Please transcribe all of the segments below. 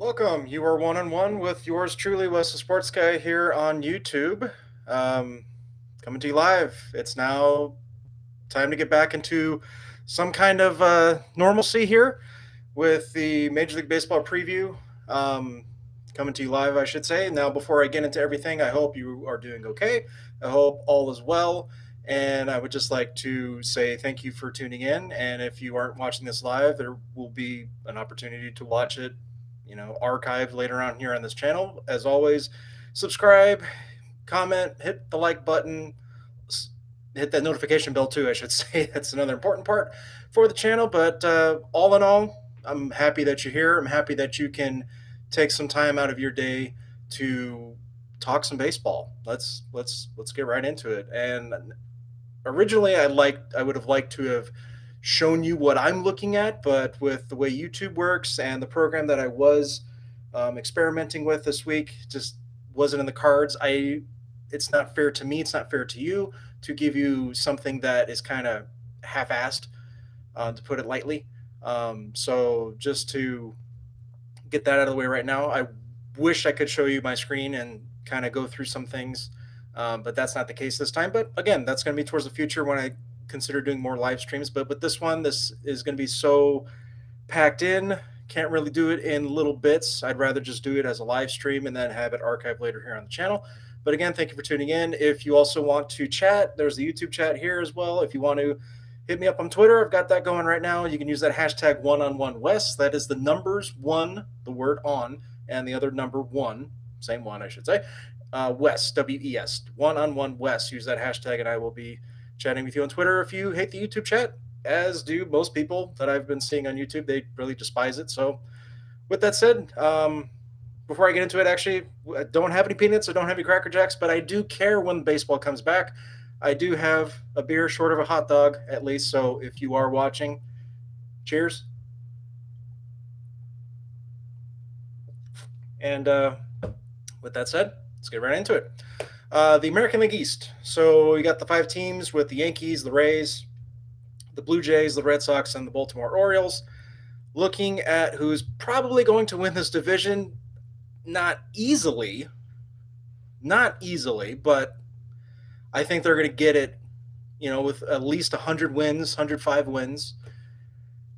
Welcome. You are one on one with yours truly, Wes the Sports Guy, here on YouTube. Um, Coming to you live. It's now time to get back into some kind of normalcy here with the Major League Baseball preview. Um, Coming to you live, I should say. Now, before I get into everything, I hope you are doing okay. I hope all is well. And I would just like to say thank you for tuning in. And if you aren't watching this live, there will be an opportunity to watch it, archived later on here on this channel. As always, subscribe, comment, hit the like button, hit that notification bell too, I should say. That's another important part for the channel. But all in all, I'm happy that you're here. I'm happy that you can take some time out of your day to talk some baseball. Let's get right into it. And originally, I would have liked to have shown you what I'm looking at, but with the way YouTube works and the program that I was experimenting with this week, just wasn't in the cards. It's not fair to me. It's not fair to you to give you something that is kind of half-assed, to put it lightly. So just to get that out of the way right now, I wish I could show you my screen and kind of go through some things, but that's not the case this time. But again, that's going to be towards the future when I consider doing more live streams. But with this one, this is going to be so packed in. Can't really do it in little bits. I'd rather just do it as a live stream and then have it archived later here on the channel. But again, thank you for tuning in. If you also want to chat, there's the YouTube chat here as well. If you want to hit me up on Twitter, I've got that going right now. You can use that hashtag one-on-one-Wes. That is the numbers one, the word on, and the other number one, same one, I should say. Wes, W-E-S, one-on-one-Wes. Use that hashtag, and I will be chatting with you on Twitter. If you hate the YouTube chat, as do most people that I've been seeing on YouTube, they really despise it. So with that said, before I get into it, actually, I don't have any peanuts. I don't have any Cracker Jacks, but I do care when baseball comes back. I do have a beer short of a hot dog, at least. So if you are watching, cheers. And with that said, let's get right into it. The American League East. So you got the 5 teams with the Yankees, the Rays, the Blue Jays, the Red Sox, and the Baltimore Orioles. Looking at who's probably going to win this division, not easily, but I think they're going to get it, with at least 100 wins, 105 wins.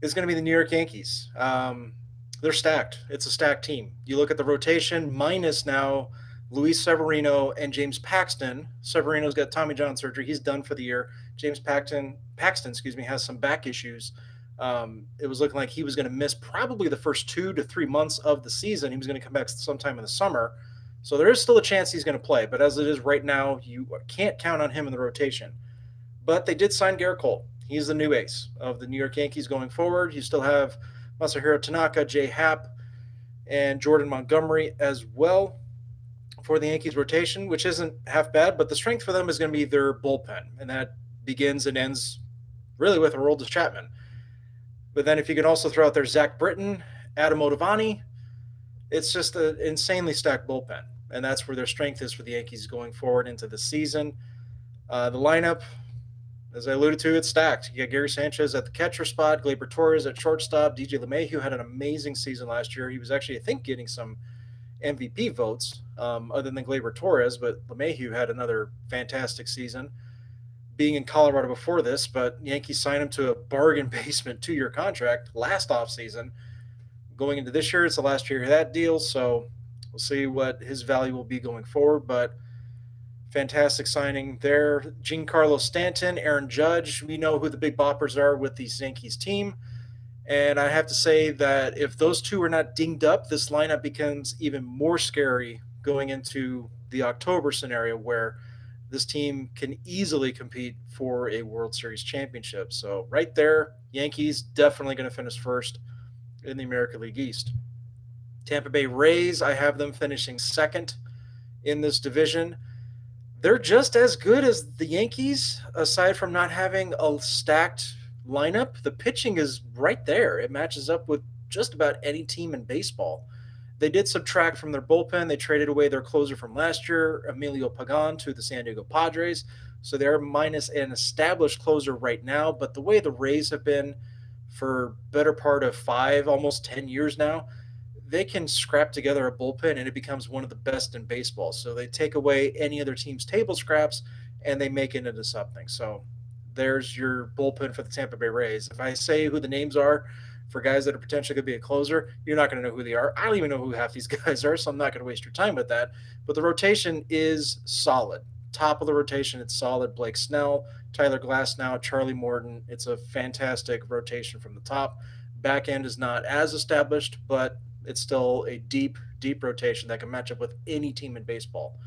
It's going to be the New York Yankees. They're stacked. It's a stacked team. You look at the rotation, minus now Luis Severino and James Paxton. Severino's got Tommy John surgery. He's done for the year. James Paxton, has some back issues. It was looking like he was going to miss probably the first 2 to 3 months of the season. He was going to come back sometime in the summer. So there is still a chance he's going to play. But as it is right now, you can't count on him in the rotation. But they did sign Garrett Cole. He's the new ace of the New York Yankees going forward. You still have Masahiro Tanaka, Jay Happ, and Jordan Montgomery as well for the Yankees rotation, which isn't half bad, but the strength for them is going to be their bullpen, and that begins and ends really with Aroldis Chapman. But then if you can also throw out there Zach Britton, Adam Ottavani, it's just an insanely stacked bullpen, and that's where their strength is for the Yankees going forward into the season. The lineup, as I alluded to, it's stacked. You got Gary Sanchez at the catcher spot, Gleyber Torres at shortstop. DJ LeMahieu had an amazing season last year. He was actually, I think, getting some MVP votes other than Gleyber Torres, but LeMahieu had another fantastic season being in Colorado before this, but Yankees signed him to a bargain basement 2-year contract last offseason. Going into this year, it's the last year of that deal, so we'll see what his value will be going forward, but fantastic signing there. Giancarlo Stanton, Aaron Judge, we know who the big boppers are with the Yankees team. And I have to say that if those two are not dinged up, this lineup becomes even more scary going into the October scenario where this team can easily compete for a World Series championship. So right there, Yankees definitely going to finish first in the American League East. Tampa Bay Rays, I have them finishing second in this division. They're just as good as the Yankees, aside from not having a stacked lineup. The pitching is right there. It matches up with just about any team in baseball. They did subtract from their bullpen. They traded away their closer from last year, Emilio Pagan, to the San Diego Padres. So they're minus an established closer right now. But the way the Rays have been for better part of 5, almost 10 years now, they can scrap together a bullpen and it becomes one of the best in baseball. So they take away any other team's table scraps and they make it into something. So there's your bullpen for the Tampa Bay Rays. If I say who the names are for guys that are potentially going to be a closer, you're not going to know who they are. I don't even know who half these guys are, so I'm not going to waste your time with that. But the rotation is solid. Top of the rotation, it's solid. Blake Snell, Tyler Glasnow, Charlie Morton. It's a fantastic rotation from the top. Back end is not as established, but it's still a deep, deep rotation that can match up with any team in baseball.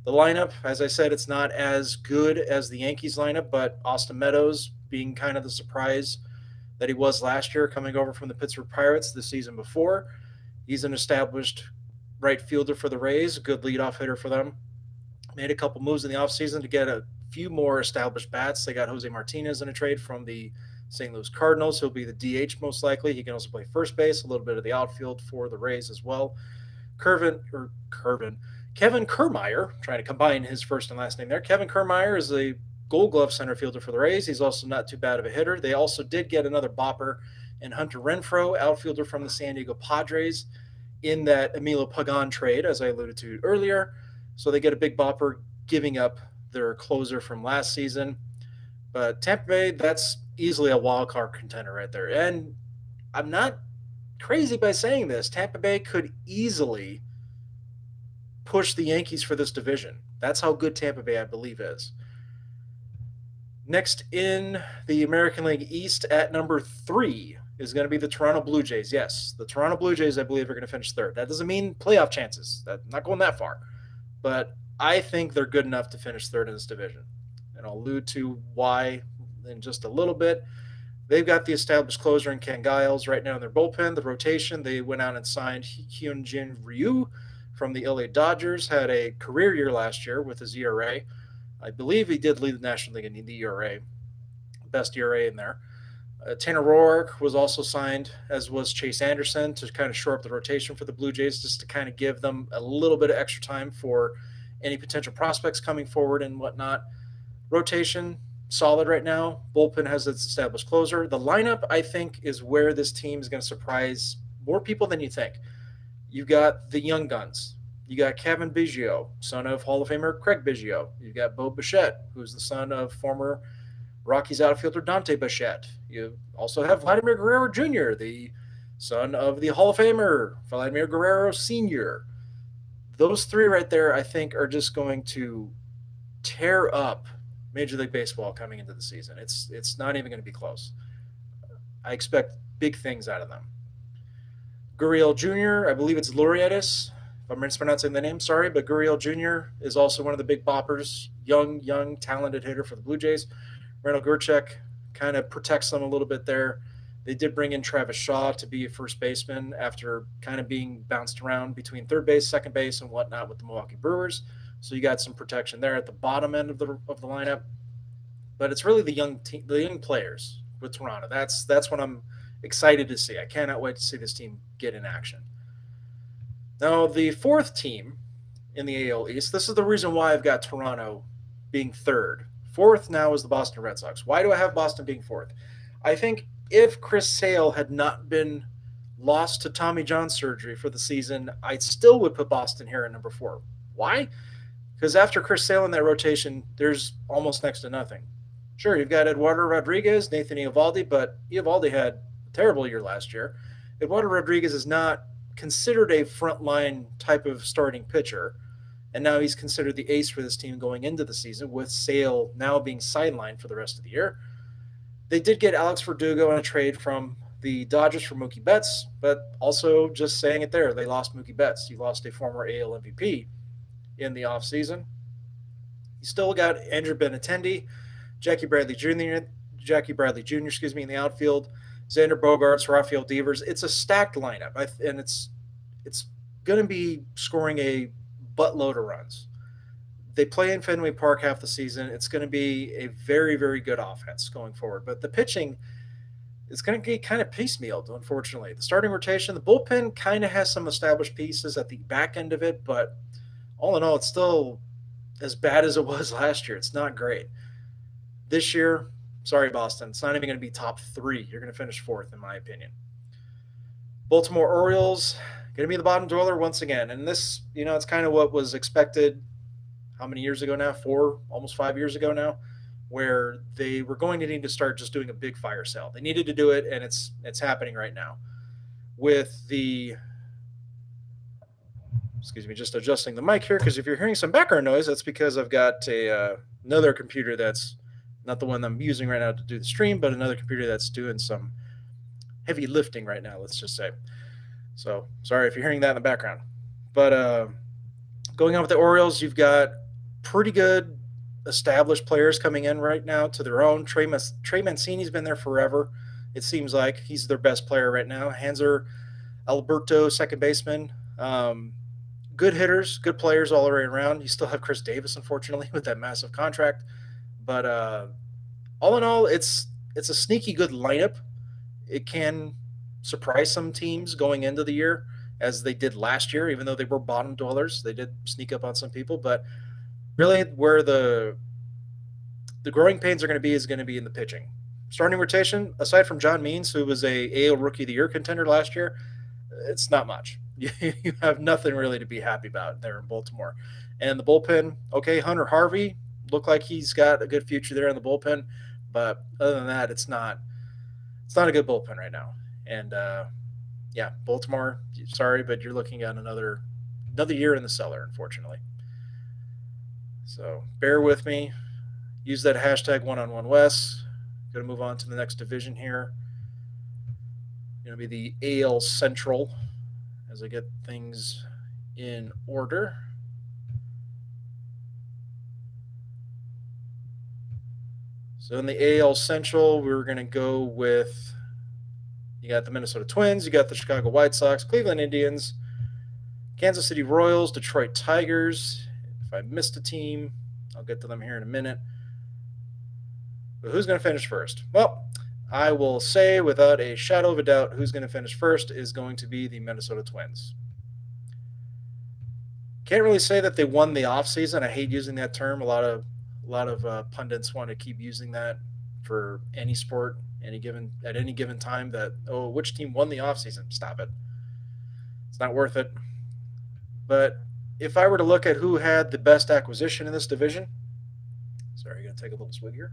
The lineup, as I said, it's not as good as the Yankees lineup, but Austin Meadows being kind of the surprise that he was last year coming over from the Pittsburgh Pirates the season before. He's an established right fielder for the Rays, a good leadoff hitter for them. Made a couple moves in the offseason to get a few more established bats. They got Jose Martinez in a trade from the St. Louis Cardinals. He'll be the DH most likely. He can also play first base, a little bit of the outfield for the Rays as well. Kevin Kiermaier, trying to combine his first and last name there. Kevin Kiermaier is a Gold Glove center fielder for the Rays. He's also not too bad of a hitter. They also did get another bopper in Hunter Renfroe, outfielder from the San Diego Padres, in that Emilio Pagan trade, as I alluded to earlier. So they get a big bopper, giving up their closer from last season. But Tampa Bay, that's easily a wild card contender right there. And I'm not crazy by saying this. Tampa Bay could easily push the Yankees for this division. That's how good Tampa Bay, I believe, is. Next in the American League East at number 3 is going to be the Toronto Blue Jays. Yes, the Toronto Blue Jays, I believe, are going to finish third. That doesn't mean playoff chances. I'm not going that far. But I think they're good enough to finish third in this division. And I'll allude to why in just a little bit. They've got the established closer in Ken Giles right now in their bullpen. The rotation, they went out and signed Hyunjin Ryu from the LA Dodgers, had a career year last year with his ERA. I believe he did lead the National League in the ERA, best ERA in there. Tanner Roark was also signed, as was Chase Anderson, to kind of shore up the rotation for the Blue Jays, just to kind of give them a little bit of extra time for any potential prospects coming forward and whatnot. Rotation, solid right now. Bullpen has its established closer. The lineup, I think, is where this team is going to surprise more people than you think. You've got the young guns. You got Kevin Biggio, son of Hall of Famer Craig Biggio. You've got Bo Bichette, who's the son of former Rockies outfielder Dante Bichette. You also have Vladimir Guerrero Jr., the son of the Hall of Famer Vladimir Guerrero Sr. Those three right there, I think, are just going to tear up Major League Baseball coming into the season. It's not even going to be close. I expect big things out of them. Gurriel Jr., I believe it's Laureatis. If I'm mispronouncing the name, sorry, but Gurriel Jr. is also one of the big boppers. Young, talented hitter for the Blue Jays. Randall Grichuk kind of protects them a little bit there. They did bring in Travis Shaw to be a first baseman after kind of being bounced around between third base, second base, and whatnot with the Milwaukee Brewers. So you got some protection there at the bottom end of the lineup. But it's really the young players with Toronto. That's what I'm excited to see. I cannot wait to see this team get in action. Now, the fourth team in the AL East, this is the reason why I've got Toronto being third. Fourth now is the Boston Red Sox. Why do I have Boston being fourth? I think if Chris Sale had not been lost to Tommy John surgery for the season, I still would put Boston here at number 4. Why? Because after Chris Sale in that rotation, there's almost next to nothing. Sure, you've got Eduardo Rodriguez, Nathan Eovaldi, but Eovaldi had a terrible year last year. Eduardo Rodriguez is not considered a frontline type of starting pitcher, and now he's considered the ace for this team going into the season, with Sale now being sidelined for the rest of the year. They did get Alex Verdugo in a trade from the Dodgers for Mookie Betts, but also just saying it there, they lost Mookie Betts. You lost a former AL MVP in the offseason. You still got Andrew Benintendi, Jackie Bradley Jr. In the outfield, Xander Bogaerts, Rafael Devers. It's a stacked lineup, and it's going to be scoring a buttload of runs. They play in Fenway Park half the season. It's going to be a very, very good offense going forward. But the pitching is going to get kind of piecemealed, unfortunately. The starting rotation, the bullpen kind of has some established pieces at the back end of it, but all in all, it's still as bad as it was last year. It's not great. This year, sorry, Boston, it's not even going to be top 3. You're going to finish 4th, in my opinion. Baltimore Orioles Going to be the bottom dweller once again. And this, it's kind of what was expected how many years ago now? 4, almost 5 years ago now, where they were going to need to start just doing a big fire sale. They needed to do it, and it's happening right now. With the excuse me, just adjusting the mic here, because if you're hearing some background noise, that's because I've got another computer that's not the one I'm using right now to do the stream, but another computer that's doing some heavy lifting right now, let's just say. So sorry if you're hearing that in the background. But going on with the Orioles, you've got pretty good established players coming in right now to their own. Trey Mancini's been there forever. It seems like he's their best player right now. Hanser Alberto, second baseman. Good hitters, good players all the way around. You still have Chris Davis, unfortunately, with that massive contract. But all in all, it's a sneaky good lineup. It can surprise some teams going into the year, as they did last year, even though they were bottom dwellers. They did sneak up on some people. But really, where the growing pains are going to be is going to be in the pitching. Starting rotation, aside from John Means, who was a AL Rookie of the Year contender last year, it's not much. You have nothing really to be happy about there in Baltimore. And the bullpen, okay, Hunter Harvey looked like he's got a good future there in the bullpen, but other than that, it's not a good bullpen right now. And yeah, Baltimore, sorry, but you're looking at another year in the cellar, unfortunately. So bear with me. Use that hashtag #OneOnOneWest. Going to move on to the next division here. Going to be the AL Central as I get things in order. So in the AL Central, we're going to go with, you got the Minnesota Twins, you got the Chicago White Sox, Cleveland Indians, Kansas City Royals, Detroit Tigers. If I missed a team, I'll get to them here in a minute. But who's going to finish first? Well, I will say without a shadow of a doubt who's going to finish first is going to be the Minnesota Twins. Can't really say that they won the offseason. I hate using that term. A lot of pundits want to keep using that for any sport, at any given time, that, oh, which team won the offseason? Stop it. It's not worth it. But if I were to look at who had the best acquisition in this division, sorry, I'm going to take a little swig here.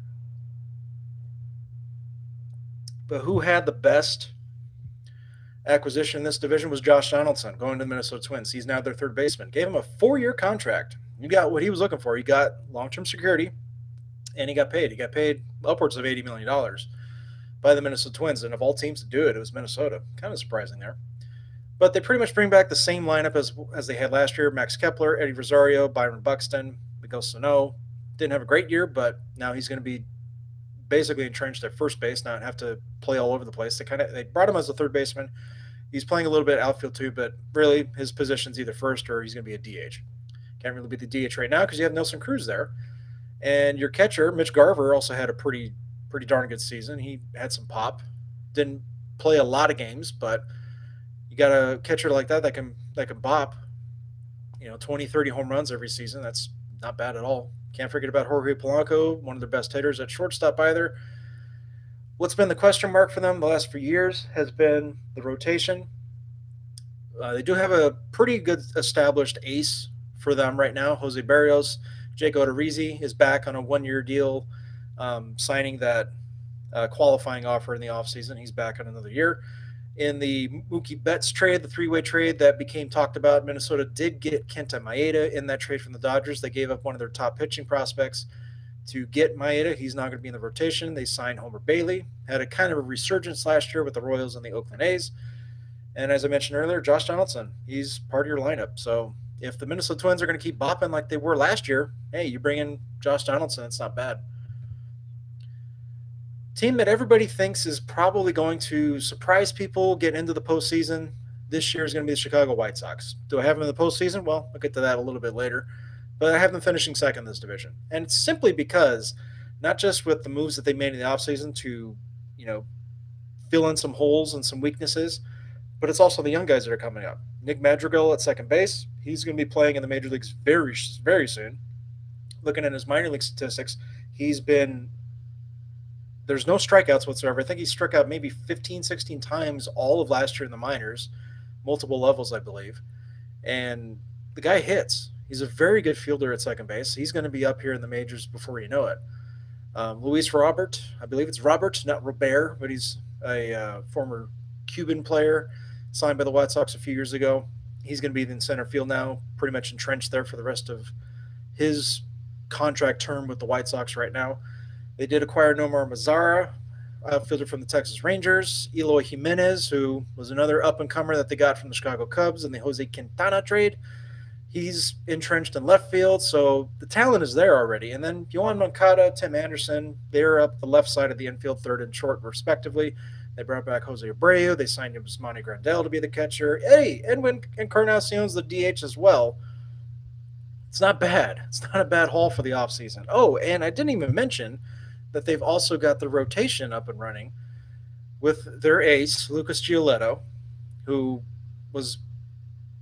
But who had the best acquisition in this division was Josh Donaldson, going to the Minnesota Twins. He's now their third baseman. Gave him a 4-year contract. You got what he was looking for. He got long-term security, and he got paid. He got paid upwards of $80 million by the Minnesota Twins. And of all teams to do it, it was Minnesota. Kind of surprising there. But they pretty much bring back the same lineup as they had last year. Max Kepler, Eddie Rosario, Byron Buxton, Miguel Sano. Didn't have a great year, but now he's going to be basically entrenched at first base, not have to play all over the place. They brought him as a third baseman. He's playing a little bit outfield too, but really his position's either first or he's going to be a DH. Can't really be the DH right now because you have Nelson Cruz there. And your catcher, Mitch Garver, also had a pretty darn good season. He had some pop. Didn't play a lot of games, but you got a catcher like that can bop, 20, 30 home runs every season. That's not bad at all. Can't forget about Jorge Polanco, one of their best hitters at shortstop either. What's been the question mark for them the last few years has been the rotation. They do have a pretty good established ace for them right now. Jose Barrios. Jake Odorizzi is back on a 1-year deal, signing that qualifying offer in the offseason. He's back on another year. In the Mookie Betts trade, the 3-way trade that became talked about, Minnesota did get Kenta Maeda in that trade from the Dodgers. They gave up one of their top pitching prospects to get Maeda. He's not going to be in the rotation. They signed Homer Bailey. Had a kind of a resurgence last year with the Royals and the Oakland A's. And as I mentioned earlier, Josh Donaldson, he's part of your lineup. So if the Minnesota Twins are going to keep bopping like they were last year, hey, you bring in Josh Donaldson, it's not bad. Team that everybody thinks is probably going to surprise people, get into the postseason this year is going to be the Chicago White Sox. Do I have them in the postseason? Well, I'll get to that a little bit later. But I have them finishing second in this division. And it's simply because, not just with the moves that they made in the offseason to, fill in some holes and some weaknesses, but it's also the young guys that are coming up. Nick Madrigal at second base. He's going to be playing in the major leagues very, very soon. Looking at his minor league statistics, there's no strikeouts whatsoever. I think he struck out maybe 15, 16 times all of last year in the minors. multiple levels, I believe. And the guy hits. He's a very good fielder at second base. He's going to be up here in the majors before you know it. Luis Robert, I believe it's Robert, not Robert, but he's a former Cuban player signed by the White Sox a few years ago. He's going to be in center field now, pretty much entrenched there for the rest of his contract term with the White Sox right now. They did acquire Nomar Mazara, outfielder from the Texas Rangers, Eloy Jimenez, who was another up and comer that they got from the Chicago Cubs in the Jose Quintana trade. He's entrenched in left field, so the talent is there already. And then Yohan Moncada, Tim Anderson, they're up the left side of the infield, third and short, respectively. They brought back Jose Abreu. They signed Yasmani Grandal to be the catcher. Hey, Edwin Encarnacion's the DH as well. It's not bad. It's not a bad haul for the offseason. Oh, and I didn't even mention that they've also got the rotation up and running with their ace, Lucas Giolito, who was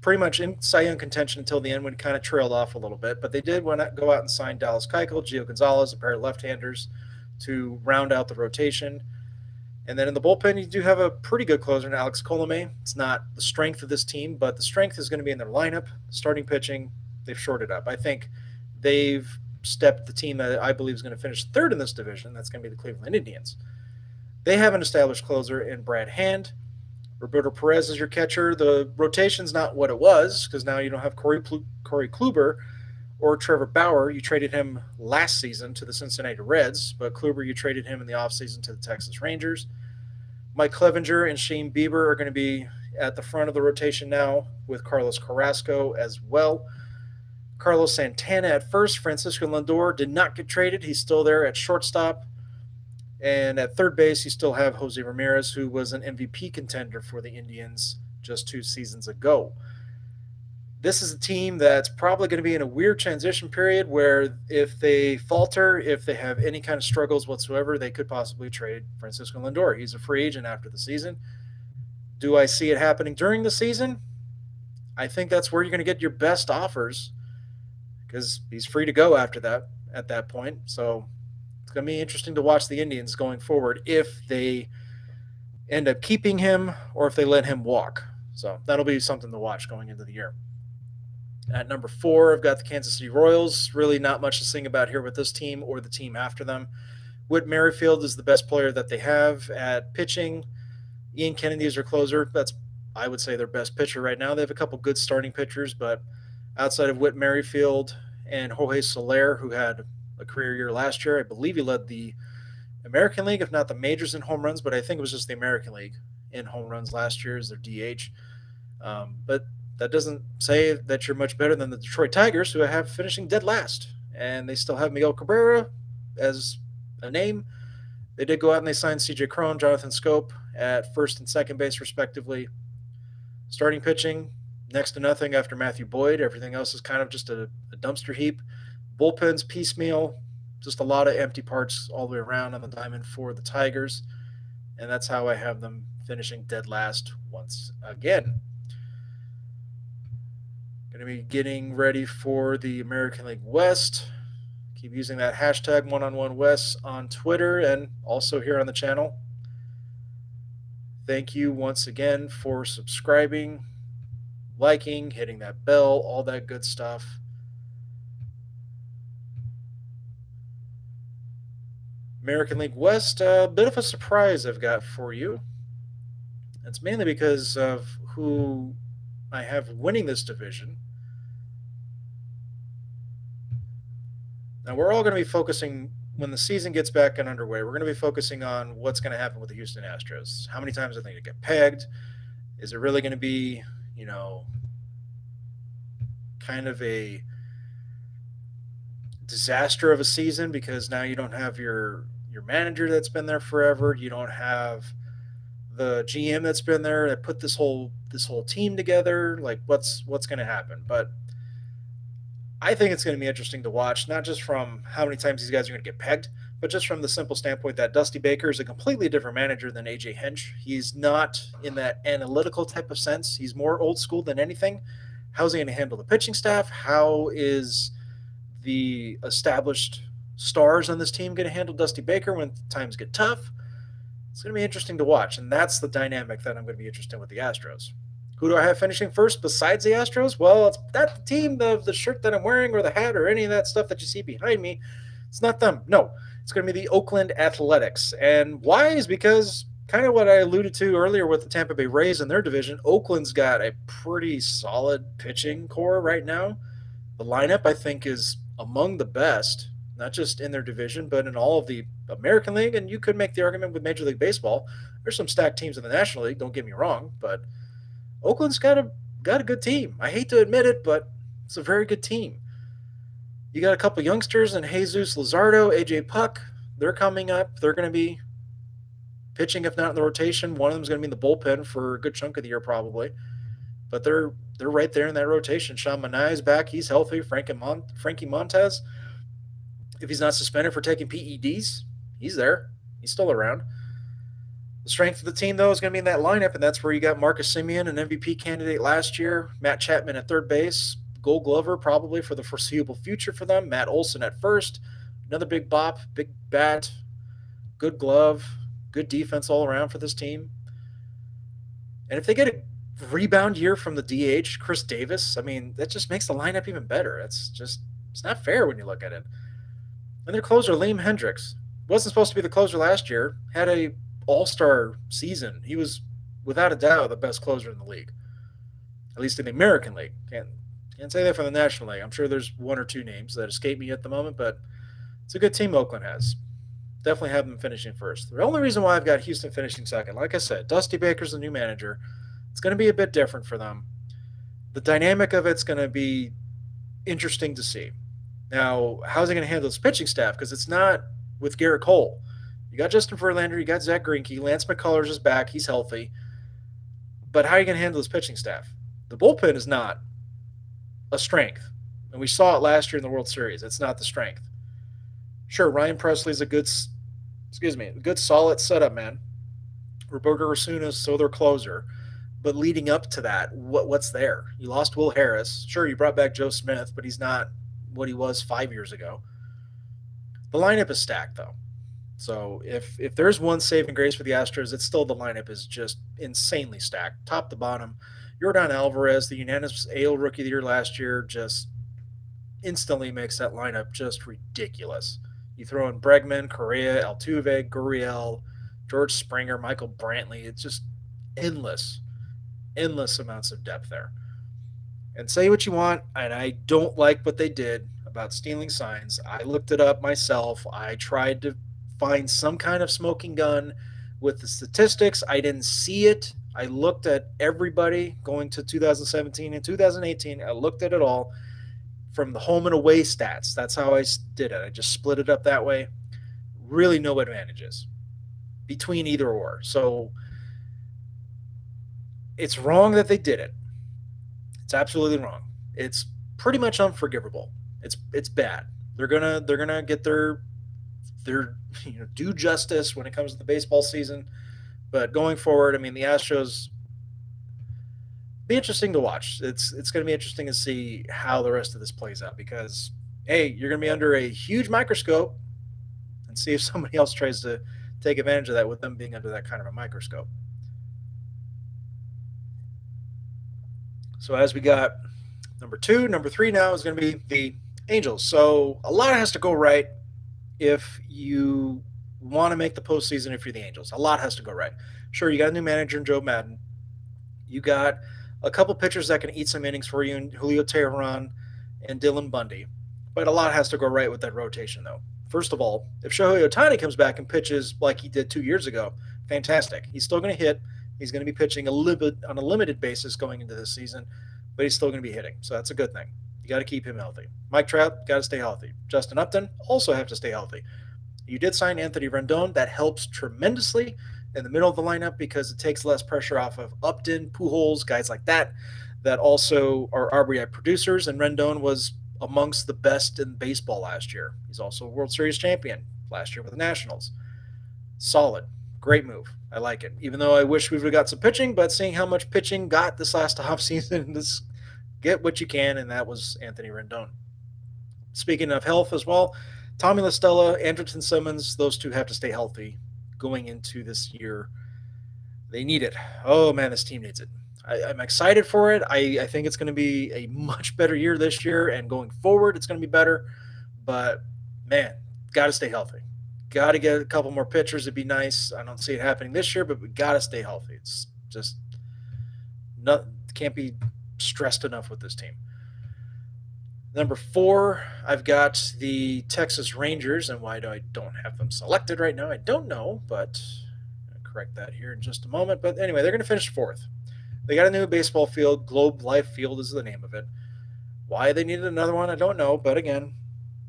pretty much in Cy Young contention until the end when he kind of trailed off a little bit. But they did go out and sign Dallas Keuchel, Gio Gonzalez, a pair of left-handers to round out the rotation. And then in the bullpen, you do have a pretty good closer in Alex Colomé. It's not the strength of this team, but the strength is going to be in their lineup, starting pitching. They've shorted up. I think they've stepped the team that I believe is going to finish third in this division. That's going to be the Cleveland Indians. They have an established closer in Brad Hand. Roberto Perez is your catcher. The rotation's not what it was because now you don't have Corey Kluber or Trevor Bauer. You traded him last season to the Cincinnati Reds, but Kluber, you traded him in the offseason to the Texas Rangers. Mike Clevenger and Shane Bieber are going to be at the front of the rotation now with Carlos Carrasco as well. Carlos Santana at first. Francisco Lindor did not get traded. He's still there at shortstop. And at third base, you still have Jose Ramirez, who was an MVP contender for the Indians just 2 seasons ago. This is a team that's probably going to be in a weird transition period where if they falter, if they have any kind of struggles whatsoever, they could possibly trade Francisco Lindor. He's a free agent after the season. Do I see it happening during the season? I think that's where you're going to get your best offers because he's free to go after that at that point. So it's going to be interesting to watch the Indians going forward if they end up keeping him or if they let him walk. So that'll be something to watch going into the year. At number 4, I've got the Kansas City Royals. Really not much to sing about here with this team or the team after them. Whit Merrifield is the best player that they have at pitching. Ian Kennedy is their closer. That's, I would say, their best pitcher right now. They have a couple good starting pitchers, but outside of Whit Merrifield and Jorge Soler, who had a career year last year, I believe he led the American League, if not the majors in home runs, but I think it was just the American League in home runs last year as their DH. But that doesn't say that you're much better than the Detroit Tigers, who I have finishing dead last. And they still have Miguel Cabrera as a name. They did go out and they signed C.J. Cron, Jonathan Scope at first and second base, respectively. Starting pitching, next to nothing after Matthew Boyd. Everything else is kind of just a dumpster heap. Bullpens piecemeal, just a lot of empty parts all the way around on the diamond for the Tigers. And that's how I have them finishing dead last once again. Going to be getting ready for the American League West. Keep using that hashtag #OneOnOneWest on Twitter and also here on the channel. Thank you once again for subscribing, liking, hitting that bell, all that good stuff. American League West, a bit of a surprise I've got for you. It's mainly because of who I have winning this division. Now, we're all going to be focusing, when the season gets back and underway, we're going to be focusing on what's going to happen with the Houston Astros. How many times are they going to get pegged? Is it really going to be, kind of a disaster of a season because now you don't have your manager that's been there forever. You don't have the GM that's been there that put this whole team together. Like, what's going to happen? But I think it's going to be interesting to watch, not just from how many times these guys are going to get pegged, but just from the simple standpoint that Dusty Baker is a completely different manager than AJ Hinch. He's not in that analytical type of sense. He's more old school than anything. How's he going to handle the pitching staff? How is the established stars on this team going to handle Dusty Baker when times get tough? It's going to be interesting to watch, and that's the dynamic that I'm going to be interested in with the Astros. Who do I have finishing first besides the Astros? Well, it's not the team, the shirt that I'm wearing or the hat or any of that stuff that you see behind me. It's not them. No, it's going to be the Oakland Athletics. And why is because kind of what I alluded to earlier with the Tampa Bay Rays in their division. Oakland's got a pretty solid pitching core right now. The lineup, I think, is among the best, not just in their division, but in all of the American League. And you could make the argument with Major League Baseball. There's some stacked teams in the National League, don't get me wrong, but Oakland's got a good team. I hate to admit it, but it's a very good team. You got a couple youngsters in Jesus Luzardo, AJ Puck. They're coming up. They're going to be pitching, if not in the rotation. One of them is going to be in the bullpen for a good chunk of the year, probably. But they're right there in that rotation. Sean Manaea is back. He's healthy. Frankie Montez, if he's not suspended for taking PEDs, he's there. He's still around. The strength of the team, though, is going to be in that lineup, and that's where you got Marcus Semien, an MVP candidate last year, Matt Chapman at third base, Gold Glover probably for the foreseeable future for them, Matt Olson at first, another big bop, big bat, good glove, good defense all around for this team. And if they get a rebound year from the DH, Chris Davis, I mean, that just makes the lineup even better. It's not fair when you look at it. And their closer, Liam Hendricks, wasn't supposed to be the closer last year, had a all-star season. He was, without a doubt, the best closer in the league, at least in the American League. Can't say that for the National League. I'm sure there's one or two names that escape me at the moment, but it's a good team Oakland has. Definitely have them finishing first. The only reason why I've got Houston finishing second, like I said, Dusty Baker's the new manager. It's going to be a bit different for them. The dynamic of it's going to be interesting to see. Now, how's he going to handle his pitching staff? Because it's not with Garrett Cole. You got Justin Verlander, you got Zach Greinke, Lance McCullers is back, he's healthy. But how are you going to handle his pitching staff? The bullpen is not a strength. And we saw it last year in the World Series. It's not the strength. Sure, Ryan Presley's a good solid setup man. Roberto Osuna's so their closer. But leading up to that, what's there? You lost Will Harris. Sure, you brought back Joe Smith, but he's not what he was 5 years ago. The lineup is stacked, though. So if there's one saving grace for the Astros, it's still the lineup is just insanely stacked, top to bottom. Yordan Alvarez, the unanimous AL Rookie of the Year last year, just instantly makes that lineup just ridiculous. You throw in Bregman, Correa, Altuve, Gurriel, George Springer, Michael Brantley. It's just endless amounts of depth there. And say what you want, and I don't like what they did about stealing signs. I looked it up myself. I tried to find some kind of smoking gun with the statistics. I didn't see it. I looked at everybody going to 2017 and 2018. I looked at it all from the home and away stats. That's how I did it. I just split it up that way. Really no advantages between either or. So it's wrong that they did it. It's absolutely wrong. It's pretty much unforgivable. It's bad. They're gonna get their due justice when it comes to the baseball season. But going forward, I mean, the Astros be interesting to watch. It's going to be interesting to see how the rest of this plays out because, hey, you're going to be under a huge microscope and see if somebody else tries to take advantage of that with them being under that kind of a microscope. So as we got number 2, number 3 now is going to be the Angels. So a lot has to go right if you want to make the postseason if you're the Angels. A lot has to go right. Sure, you got a new manager in Joe Madden. You got a couple pitchers that can eat some innings for you in Julio Teheran and Dylan Bundy. But a lot has to go right with that rotation, though. First of all, if Shohei Ohtani comes back and pitches like he did 2 years ago, fantastic. He's still going to hit. He's going to be pitching on a limited basis going into this season, but he's still going to be hitting. So that's a good thing. You got to keep him healthy. Mike Trout, got to stay healthy. Justin Upton, also have to stay healthy. You did sign Anthony Rendon. That helps tremendously in the middle of the lineup because it takes less pressure off of Upton, Pujols, guys like that also are RBI producers. And Rendon was amongst the best in baseball last year. He's also a World Series champion last year with the Nationals. Solid. Great move. I like it. Even though I wish we would have got some pitching, but seeing how much pitching got this last offseason, this get what you can, and that was Anthony Rendon. Speaking of health as well, Tommy La Stella, Andrelton Simmons, those two have to stay healthy going into this year. They need it. Oh, man, this team needs it. I'm excited for it. I think it's going to be a much better year this year, and going forward, it's going to be better. But man, got to stay healthy. Got to get a couple more pitchers. It'd be nice. I don't see it happening this year, but we got to stay healthy. It's just not can't be stressed enough with this team. Number four, I've got the Texas Rangers, and why do I don't have them selected right now? I don't know, but I'll correct that here in just a moment. But anyway, they're going to finish fourth. They got a new baseball field. Globe Life Field is the name of it. Why they needed another one, I don't know. But again,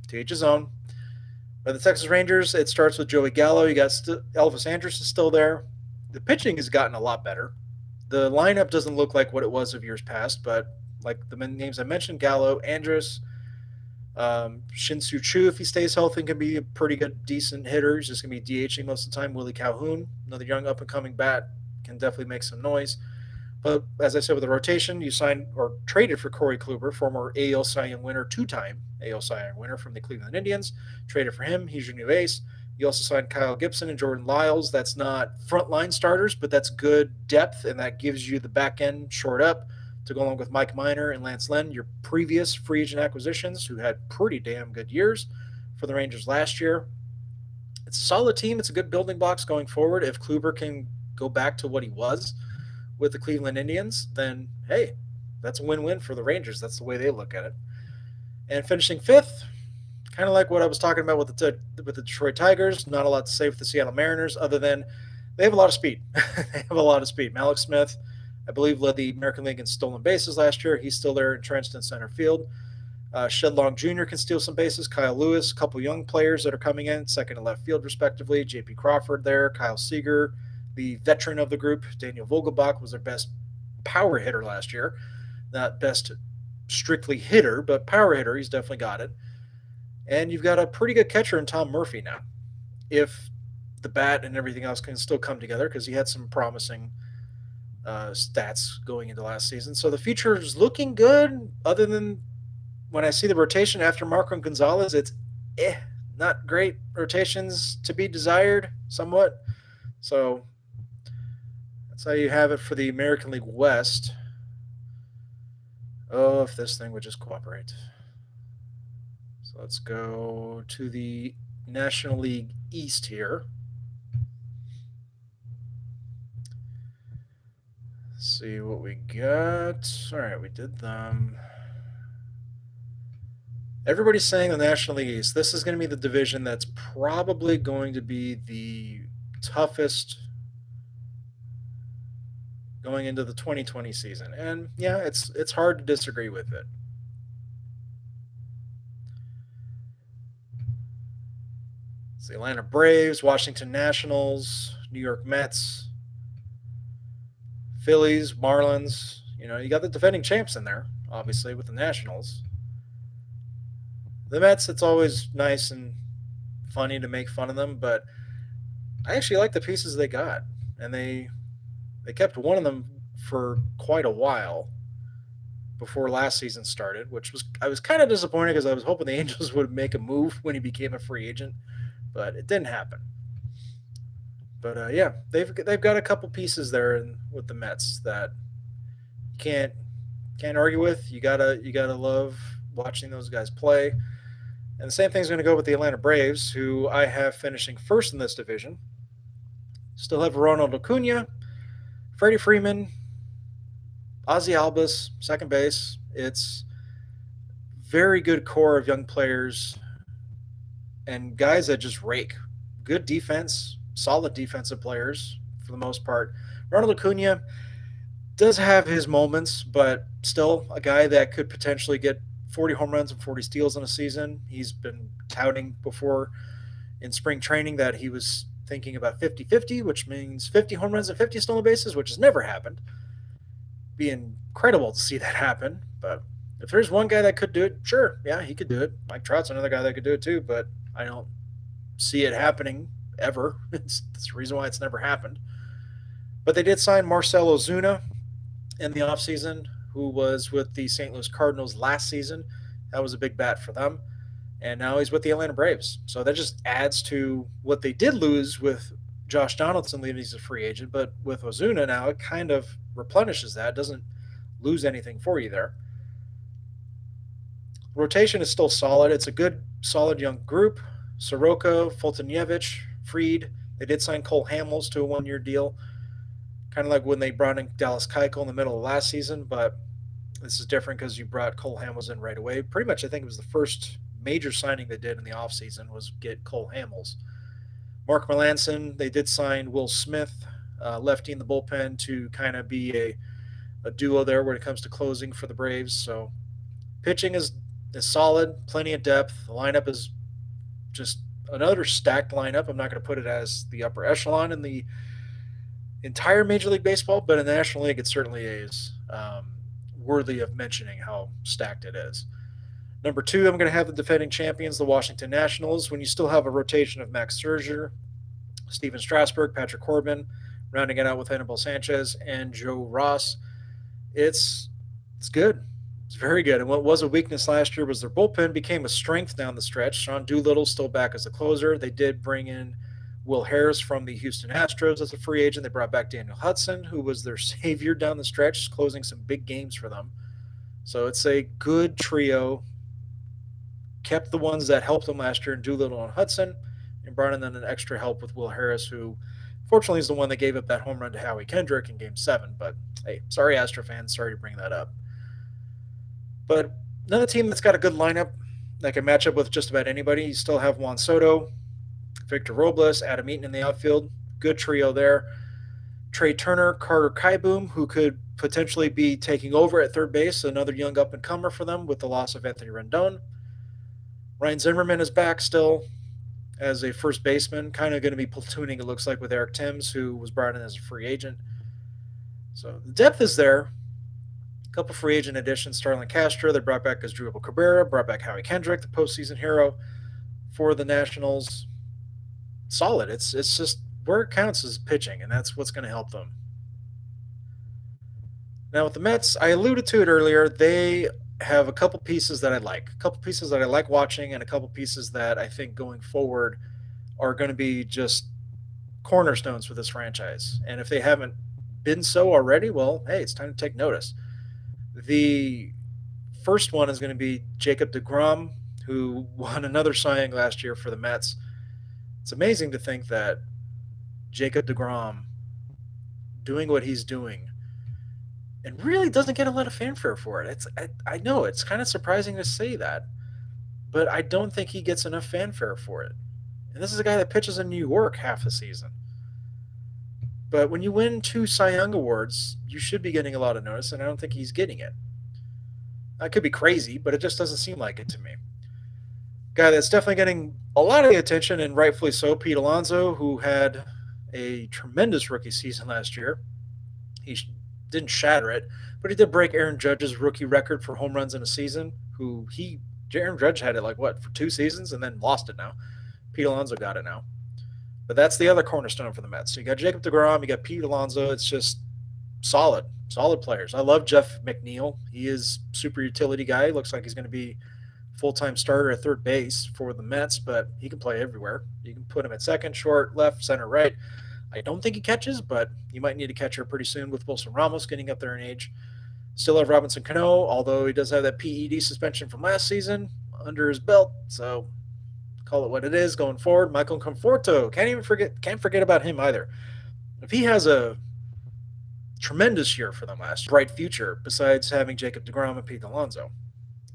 to each his own. But the Texas Rangers, it starts with Joey Gallo. You got Elvis Andrus is still there. The pitching has gotten a lot better. The lineup doesn't look like what it was of years past, but like the names I mentioned, Gallo, Andrus, Shin-Soo Choo, if he stays healthy, can be a pretty good, decent hitter. He's just going to be DHing most of the time. Willie Calhoun, another young up-and-coming bat, can definitely make some noise. But as I said, with the rotation, you signed or traded for Corey Kluber, former AL Cy Young winner, two-time AL Cy Young winner from the Cleveland Indians. Traded for him. He's your new ace. You also signed Kyle Gibson and Jordan Lyles. That's not frontline starters, but that's good depth, and that gives you the back end short up to go along with Mike Minor and Lance Lynn, your previous free agent acquisitions, who had pretty damn good years for the Rangers last year. It's a solid team. It's a good building blocks going forward. If Kluber can go back to what he was with the Cleveland Indians, then hey, that's a win-win for the Rangers. That's the way they look at it. And finishing fifth, kind of like what I was talking about with the Detroit Tigers, not a lot to say with the Seattle Mariners other than they have a lot of speed. They have a lot of speed. Malik Smith, I believe, led the American League in stolen bases last year. He's still there entrenched in center field. Shed Long Jr. can steal some bases. Kyle Lewis, a couple young players that are coming in, second and left field respectively. J.P. Crawford there. Kyle Seager, the veteran of the group. Daniel Vogelbach was their best power hitter last year. Not best strictly hitter, but power hitter. He's definitely got it. And you've got a pretty good catcher in Tom Murphy now. If the bat and everything else can still come together, because he had some promising stats going into last season. So the future is looking good, other than when I see the rotation after Marco Gonzalez, it's not great rotations to be desired somewhat. So that's how you have it for the American League West. Oh, if this thing would just cooperate. So let's go to the National League East here. Let's see what we got. All right, we did them. Everybody's saying the National League East. This is going to be the division that's probably going to be the toughest going into the 2020 season. And yeah, it's hard to disagree with it. It's the Atlanta Braves, Washington Nationals, New York Mets, Phillies, Marlins. You know, you got the defending champs in there, obviously, with the Nationals. The Mets, it's always nice and funny to make fun of them, but I actually like the pieces they got. And they kept one of them for quite a while before last season started, which was I was kind of disappointed because I was hoping the Angels would make a move when he became a free agent, but it didn't happen. But yeah, they've got a couple pieces there with the Mets that you can't argue with. You gotta love watching those guys play. And the same thing's going to go with the Atlanta Braves, who I have finishing first in this division. Still have Ronald Acuna, Freddie Freeman, Ozzy Albus, second base. It's very good core of young players and guys that just rake. Good defense, solid defensive players for the most part. Ronald Acuna does have his moments, but still a guy that could potentially get 40 home runs and 40 steals in a season. He's been touting before in spring training that he was thinking about 50-50, which means 50 home runs and 50 stolen bases, which has never happened. Be incredible to see that happen. But if there's one guy that could do it, sure, yeah, he could do it. Mike Trout's another guy that could do it too, but I don't see it happening ever. That's the reason why it's never happened. But they did sign Marcell Ozuna in the offseason, who was with the St. Louis Cardinals last season. That was a big bat for them. And now he's with the Atlanta Braves. So that just adds to what they did lose with Josh Donaldson leaving as a free agent. But with Ozuna now, it kind of replenishes that, doesn't lose anything for you there. Rotation is still solid. It's a good, solid young group. Soroka, Fultonjevich, Freed. They did sign Cole Hamels to a 1 year deal, kind of like when they brought in Dallas Keuchel in the middle of last season, but this is different because you brought Cole Hamels in right away. Pretty much, I think it was the first major signing they did in the offseason was get Cole Hamels. Mark Melanson, they did sign Will Smith, lefty in the bullpen, to kind of be a duo there when it comes to closing for the Braves. So pitching is solid, plenty of depth. The lineup is just another stacked lineup. I'm not going to put it as the upper echelon in the entire Major League Baseball, but in the National League, it certainly is worthy of mentioning how stacked it is. Number 2, I'm going to have the defending champions, the Washington Nationals, when you still have a rotation of Max Scherzer, Steven Strasburg, Patrick Corbin, rounding it out with Anibal Sanchez and Joe Ross. It's good. It's very good. And what was a weakness last year was their bullpen became a strength down the stretch. Sean Doolittle still back as a closer. They did bring in Will Harris from the Houston Astros as a free agent. They brought back Daniel Hudson, who was their savior down the stretch, closing some big games for them. So it's a good trio. Kept the ones that helped them last year in Doolittle and Hudson, and brought in then an extra help with Will Harris, who fortunately is the one that gave up that home run to Howie Kendrick in Game 7. But hey, sorry, Astro fans. Sorry to bring that up. But another team that's got a good lineup that can match up with just about anybody. You still have Juan Soto, Victor Robles, Adam Eaton in the outfield. Good trio there. Trey Turner, Carter Kieboom, who could potentially be taking over at third base, another young up-and-comer for them with the loss of Anthony Rendon. Ryan Zimmerman is back still as a first baseman, kind of going to be platooning, it looks like, with Eric Timms, who was brought in as a free agent. So the depth is there. A couple free agent additions. Starlin Castro, they brought back Asdrubal Cabrera, brought back Howie Kendrick, the postseason hero for the Nationals. Solid. It's just where it counts is pitching, and that's what's going to help them. Now with the Mets, I alluded to it earlier, they have a couple pieces that I like. A couple pieces that I like watching, and a couple pieces that I think going forward are going to be just cornerstones for this franchise. And if they haven't been so already, well, hey, it's time to take notice. The first one is going to be Jacob deGrom, who won another Cy Young last year for the Mets. It's amazing to think that Jacob deGrom doing what he's doing and really doesn't get a lot of fanfare for it. I know it's kind of surprising to say that, but I don't think he gets enough fanfare for it. And this is a guy that pitches in New York half the season. But when you win 2 Cy Young awards, you should be getting a lot of notice, and I don't think he's getting it. That could be crazy, but it just doesn't seem like it to me. Guy that's definitely getting a lot of the attention, and rightfully so, Pete Alonso, who had a tremendous rookie season last year. He didn't shatter it, but he did break Aaron Judge's rookie record for home runs in a season. Aaron Judge had it for 2 seasons and then lost it now. Pete Alonso got it now. But that's the other cornerstone for the Mets. So you got Jacob deGrom, you got Pete Alonso. It's just solid players. I love Jeff McNeil. He is super utility guy. Looks like he's going to be full-time starter at third base for the Mets, but he can play everywhere. You can put him at second, short, left, center, right. I don't think he catches, but you might need a catcher pretty soon with Wilson Ramos getting up there in age. Still have Robinson Cano, although he does have that PED suspension from last season under his belt. So call it what it is going forward. Michael Conforto, can't forget about him either. If he has a tremendous year for them last year, bright future besides having Jacob deGrom and Pete Alonso.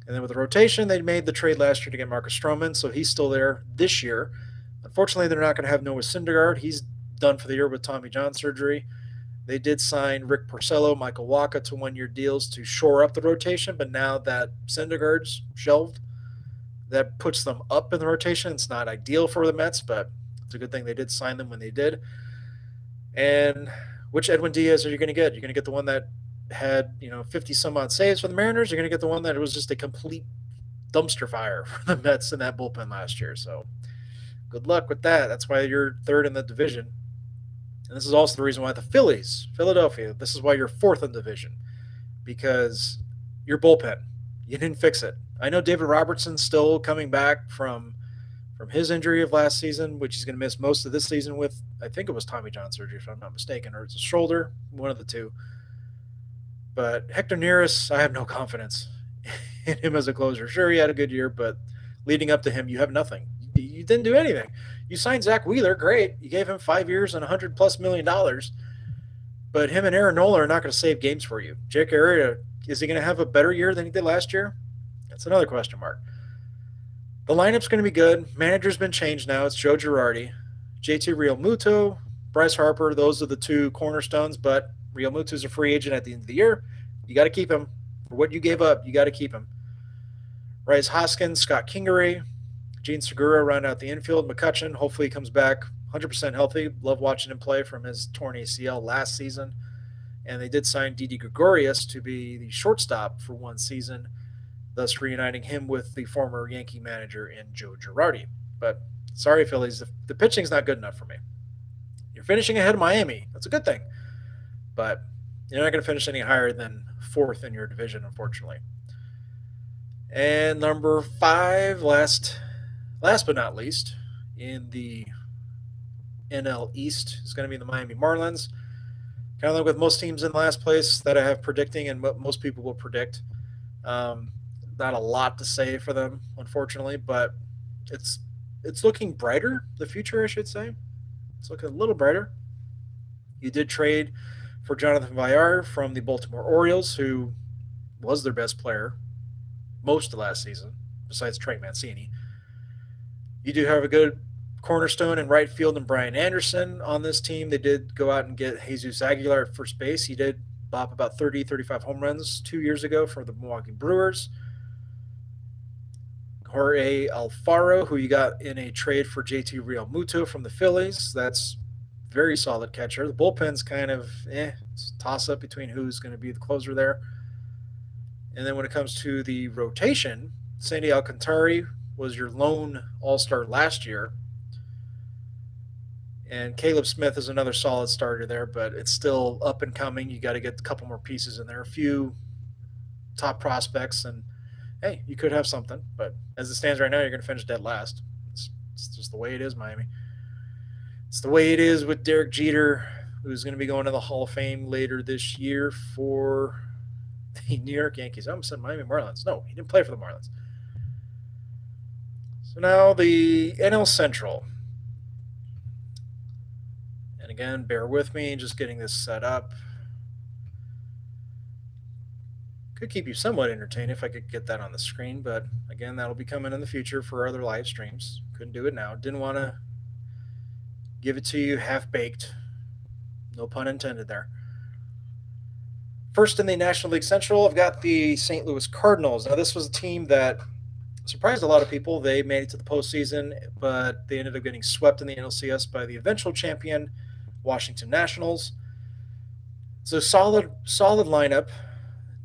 And then with the rotation, they made the trade last year to get Marcus Stroman, so he's still there this year. Unfortunately, they're not going to have Noah Syndergaard. He's done for the year with Tommy John surgery. They did sign Rick Porcello, Michael Wacha to 1-year deals to shore up the rotation, but now that Syndergaard's shelved, that puts them up in the rotation. It's not ideal for the Mets, but it's a good thing they did sign them when they did. And which Edwin Diaz are you going to get? You're going to get the one that had 50 some odd saves for the Mariners. You're going to get the one that was just a complete dumpster fire for the Mets in that bullpen last year. So good luck with that. That's why you're third in the division. And this is also the reason why the Philadelphia, this is why you're fourth in the division, because your bullpen, you didn't fix it. I know David Robertson's still coming back from his injury of last season, which he's going to miss most of this season with. I think it was Tommy John surgery, if I'm not mistaken, or it's a shoulder, one of the two. But Hector Neris, I have no confidence in him as a closer. Sure, he had a good year, but leading up to him, you have nothing. You didn't do anything. You signed Zach Wheeler, great. You gave him 5 years and $100+ million, but him and Aaron Nola are not going to save games for you. Jake Arrieta, is he going to have a better year than he did last year? That's another question mark. The lineup's going to be good. Manager's been changed now. It's Joe Girardi. JT Realmuto, Bryce Harper, those are the two cornerstones, but Realmuto's a free agent at the end of the year. You got to keep him. For what you gave up, you got to keep him. Rhys Hoskins, Scott Kingery, Gene Segura round out the infield. McCutcheon, hopefully he comes back 100% healthy. Love watching him play from his torn ACL last season. And they did sign Didi Gregorius to be the shortstop for one season, thus reuniting him with the former Yankee manager in Joe Girardi. But sorry, Phillies, the pitching's not good enough for me. You're finishing ahead of Miami. That's a good thing. But you're not going to finish any higher than fourth in your division, unfortunately. And number 5, last but not least, in the NL East is going to be the Miami Marlins. Kind of like with most teams in last place that I have predicting and what most people will predict. Not a lot to say for them, unfortunately, but it's looking brighter, the future, I should say. It's looking a little brighter. You did trade for Jonathan Villar from the Baltimore Orioles, who was their best player most of last season, besides Trey Mancini. You do have a good cornerstone in right field and Brian Anderson on this team. They did go out and get Jesus Aguilar at first base. He did bop about 30, 35 home runs 2 years ago for the Milwaukee Brewers. Jorge Alfaro, who you got in a trade for JT Realmuto from the Phillies. That's very solid catcher. The bullpen's kind of it's a toss-up between who's going to be the closer there. And then when it comes to the rotation, Sandy Alcantara was your lone all-star last year. And Caleb Smith is another solid starter there, but it's still up and coming. You got to get a couple more pieces in there, a few top prospects, and hey, you could have something. But as it stands right now, you're going to finish dead last. It's just the way it is, Miami. It's the way it is with Derek Jeter, who's going to be going to the Hall of Fame later this year for the New York Yankees. I almost said Miami Marlins. No, he didn't play for the Marlins. So now the NL Central. And again, bear with me, just getting this set up. Could keep you somewhat entertained if I could get that on the screen, but again, that'll be coming in the future for other live streams. Couldn't do it now. Didn't want to give it to you half-baked. No pun intended there. First in the National League Central, I've got the St. Louis Cardinals. Now, this was a team that surprised a lot of people. They made it to the postseason, but they ended up getting swept in the NLCS by the eventual champion, Washington Nationals. It's a solid lineup.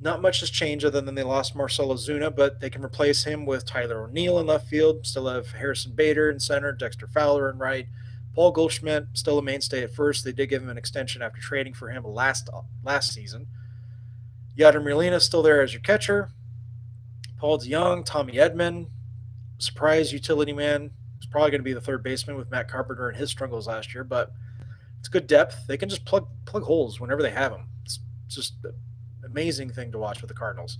Not much has changed other than they lost Marcell Ozuna, but they can replace him with Tyler O'Neill in left field. Still have Harrison Bader in center, Dexter Fowler in right. Paul Goldschmidt, still a mainstay at first. They did give him an extension after trading for him last season. Yadier Molina still there as your catcher. Paul DeJong, Tommy Edman, surprise utility man. He's probably going to be the third baseman with Matt Carpenter and his struggles last year, but it's good depth. They can just plug holes whenever they have them. It's just an amazing thing to watch with the Cardinals.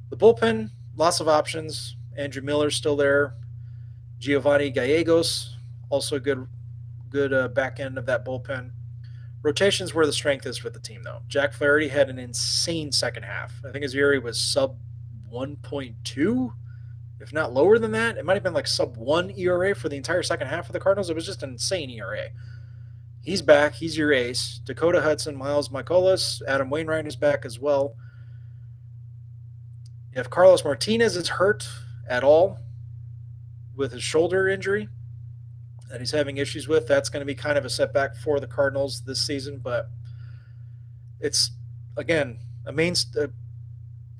The bullpen, lots of options. Andrew Miller's still there. Giovanni Gallegos, also a good back end of that bullpen. Rotation's where the strength is for the team, though. Jack Flaherty had an insane second half. I think his ERA was sub 1.2, if not lower than that. It might have been like sub 1 ERA for the entire second half of the Cardinals. It was just an insane ERA. He's back. He's your ace. Dakota Hudson, Miles Mikolas, Adam Wainwright is back as well. If Carlos Martinez is hurt at all with his shoulder injury that he's having issues with, that's going to be kind of a setback for the Cardinals this season. But it's, again, a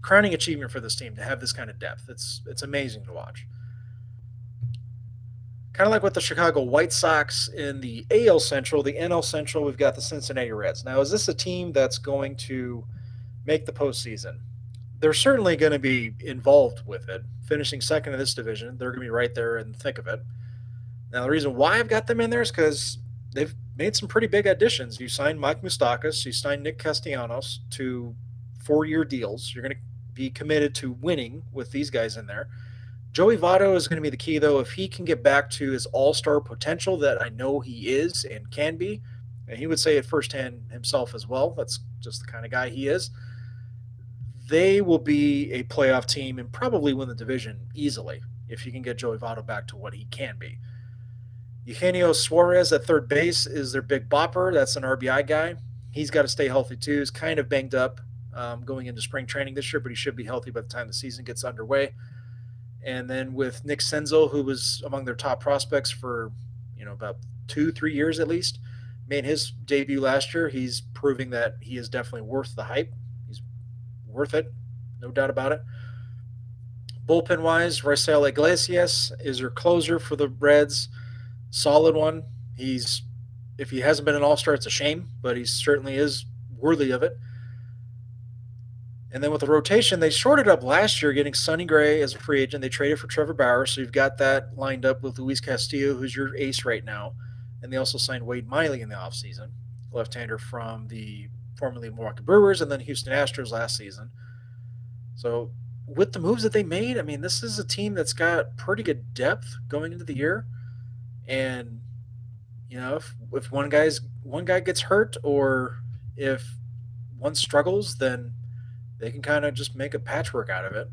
crowning achievement for this team to have this kind of depth. It's amazing to watch. Kind of like with the Chicago White Sox in the AL Central, the NL Central, we've got the Cincinnati Reds. Now, is this a team that's going to make the postseason? They're certainly going to be involved with it. Finishing second in this division, they're going to be right there in the thick of it. Now, the reason why I've got them in there is because they've made some pretty big additions. You signed Mike Moustakas, you signed Nick Castellanos to 4-year deals. You're going to be committed to winning with these guys in there. Joey Votto is going to be the key, though. If he can get back to his all-star potential that I know he is and can be, and he would say it firsthand himself as well. That's just the kind of guy he is. They will be a playoff team and probably win the division easily if you can get Joey Votto back to what he can be. Eugenio Suarez at third base is their big bopper. That's an RBI guy. He's got to stay healthy too. He's kind of banged up going into spring training this year, but he should be healthy by the time the season gets underway. And then with Nick Senzel, who was among their top prospects for about 2-3 years at least, made his debut last year. He's proving that he is definitely worth the hype. He's worth it, no doubt about it. Bullpen-wise, Raisel Iglesias is your closer for the Reds. Solid one. If he hasn't been an all-star, it's a shame, but he certainly is worthy of it. And then with the rotation, they shorted up last year getting Sonny Gray as a free agent. They traded for Trevor Bauer, so you've got that lined up with Luis Castillo, who's your ace right now. And they also signed Wade Miley in the offseason, left-hander from the formerly Milwaukee Brewers and then Houston Astros last season. So with the moves that they made, I mean, this is a team that's got pretty good depth going into the year. And if one guy gets hurt or if one struggles, then they can kind of just make a patchwork out of it.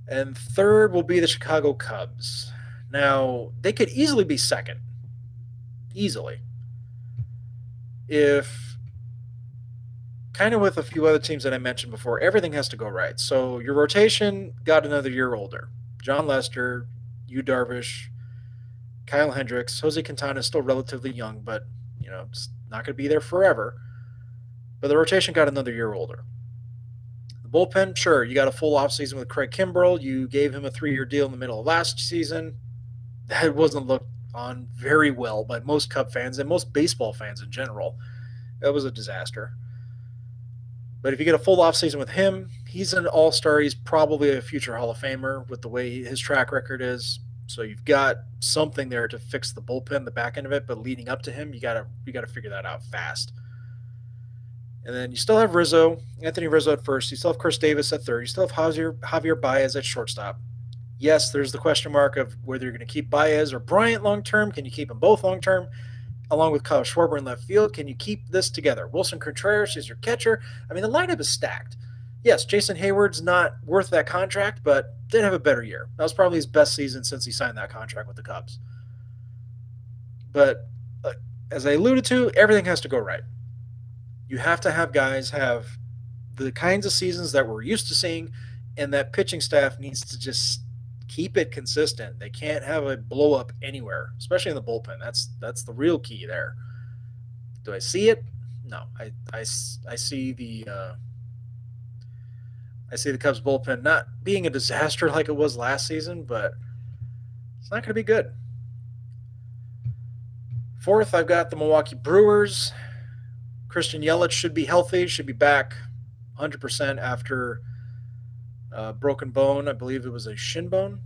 And third will be the Chicago Cubs. Now, they could easily be second. Easily. If, kind of with a few other teams that I mentioned before, everything has to go right. So your rotation got another year older. John Lester, Yu Darvish, Kyle Hendricks, Jose Quintana is still relatively young, but it's not going to be there forever. But the rotation got another year older. The bullpen, sure, you got a full offseason with Craig Kimbrell. You gave him a 3-year deal in the middle of last season. That wasn't looked on very well by most Cub fans and most baseball fans in general. That was a disaster. But if you get a full offseason with him, he's an all-star. He's probably a future Hall of Famer with the way his track record is. So you've got something there to fix the bullpen, the back end of it. But leading up to him, you gotta figure that out fast. And then you still have Anthony Rizzo at first. You still have Chris Davis at third. You still have Javier Baez at shortstop. Yes, there's the question mark of whether you're going to keep Baez or Bryant long-term. Can you keep them both long-term? Along with Kyle Schwarber in left field, can you keep this together? Wilson Contreras is your catcher. I mean, the lineup is stacked. Yes, Jason Hayward's not worth that contract, but did have a better year. That was probably his best season since he signed that contract with the Cubs. But as I alluded to, everything has to go right. You have to have guys have the kinds of seasons that we're used to seeing, and that pitching staff needs to just keep it consistent. They can't have a blow up anywhere, especially in the bullpen. That's the real key there. Do I see it? No. I see the Cubs bullpen not being a disaster like it was last season, but it's not going to be good. Fourth, I've got the Milwaukee Brewers. Christian Yelich should be healthy, should be back 100% after a broken bone. I believe it was a shin bone,